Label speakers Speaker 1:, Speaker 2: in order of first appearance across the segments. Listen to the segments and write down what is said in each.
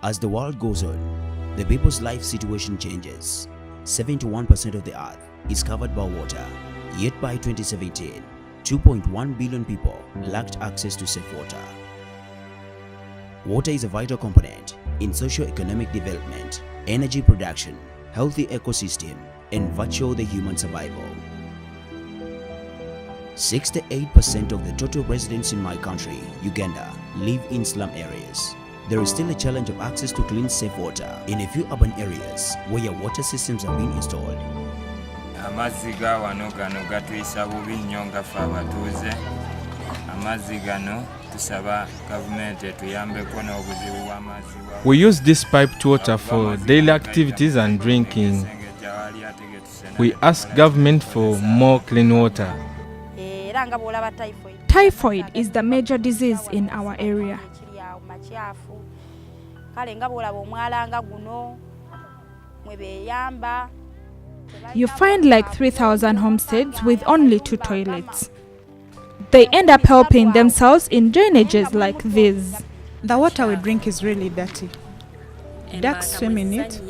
Speaker 1: As the world goes on, the people's life situation changes. 71% of the earth is covered by water, yet by 2017, 2.1 billion people lacked access to safe water. Water is a vital component in socio-economic development, energy production, healthy ecosystem, and virtual the human survival. 68% of the total residents in my country, Uganda, live in slum areas. There is still a challenge of access to clean, safe water in a few urban areas where water systems have been installed.
Speaker 2: Amazzi ga wano gano gatuyisa bubi nnyo nga ffe abatuuze. Amazzi gano tusaba gavumenti etuyambeko n'obuzibu bw'amazzi.
Speaker 3: We use this piped water for daily activities and drinking. We ask government for more clean water.
Speaker 4: Typhoid is the major disease in our area. You find like 3,000 homesteads with only 2 toilets. They end up helping themselves in drainages like this.
Speaker 5: The water we drink is really dirty. Ducks swim in it,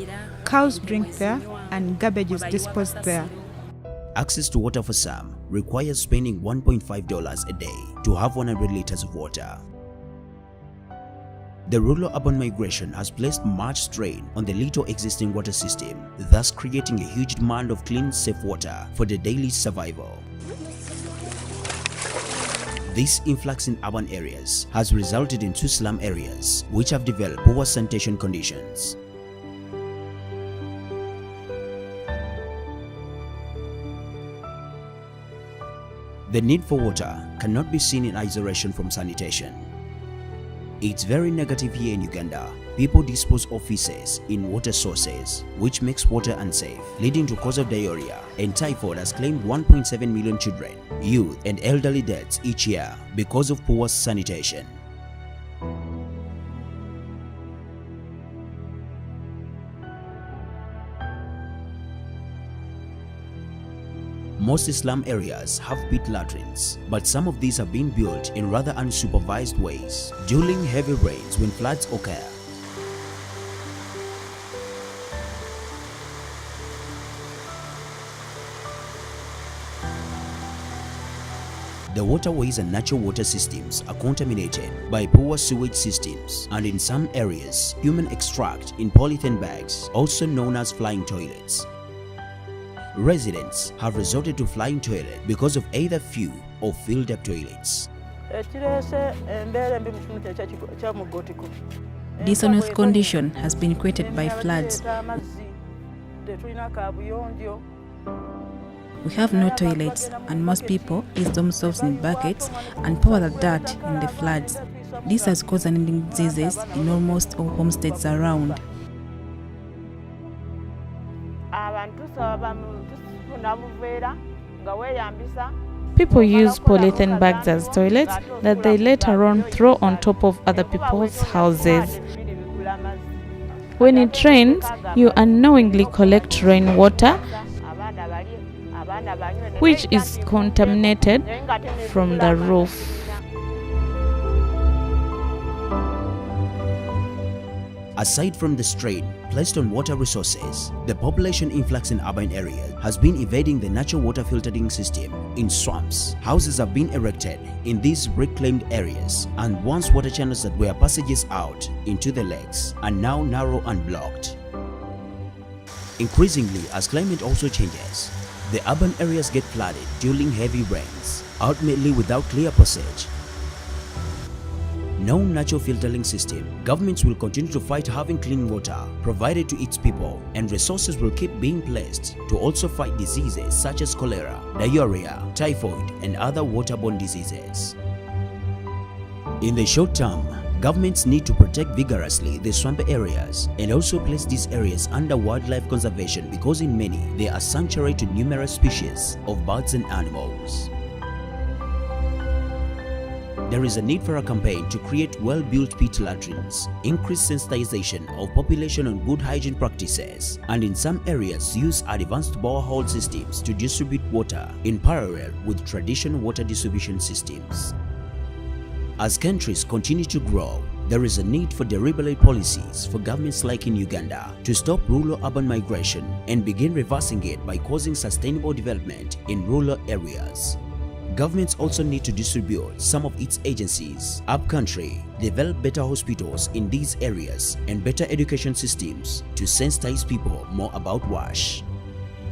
Speaker 5: cows drink there, and garbage is disposed there.
Speaker 1: Access to water for some requires spending $1.5 a day to have 100 liters of water. The rural-urban migration has placed much strain on the little existing water system, thus creating a huge demand of clean, safe water for the daily survival. This influx in urban areas has resulted in 2 slum areas which have developed poor sanitation conditions. The need for water cannot be seen in isolation from sanitation. It's very negative here in Uganda. People dispose of feces in water sources, which makes water unsafe, leading to cause of diarrhea, and typhoid has claimed 1.7 million children, youth, and elderly deaths each year because of poor sanitation. Most slum areas have pit latrines, but some of these have been built in rather unsupervised ways during heavy rains when floods occur. The waterways and natural water systems are contaminated by poor sewage systems, and in some areas, human extract in polythene bags, also known as flying toilets. Residents have resorted to flying toilet because of either few or filled up toilets.
Speaker 6: Dishonest condition has been created by floods. We have no toilets, and most people use themselves in buckets and pour the dirt in the floods. This has caused endemic diseases in almost all homesteads around.
Speaker 4: People use polythene bags as toilets that they later on throw on top of other people's houses. When it rains, you unknowingly collect rainwater, which is contaminated from the roof.
Speaker 1: Aside from the strain placed on water resources, the population influx in urban areas has been evading the natural water filtering system in swamps. Houses have been erected in these reclaimed areas, and once water channels that were passages out into the lakes are now narrow and blocked. Increasingly, as climate also changes, the urban areas get flooded during heavy rains, ultimately without clear passage. No natural filtering system, governments will continue to fight having clean water provided to its people, and resources will keep being placed to also fight diseases such as cholera, diarrhea, typhoid, and other waterborne diseases. In the short term, governments need to protect vigorously the swamp areas and also place these areas under wildlife conservation, because in many they are sanctuary to numerous species of birds and animals. There is a need for a campaign to create well-built pit latrines, increase sensitization of population on good hygiene practices, and in some areas use advanced borehole systems to distribute water in parallel with traditional water distribution systems. As countries continue to grow, There is a need for deliberate policies for governments like in Uganda to stop rural-urban migration and begin reversing it by causing sustainable development in rural areas. Governments also need to distribute some of its agencies upcountry, develop better hospitals in these areas and better education systems to sensitize people more about WASH.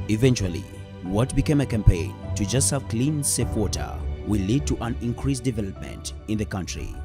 Speaker 1: Eventually, what became a campaign to just have clean, safe water will lead to an increased development in the country.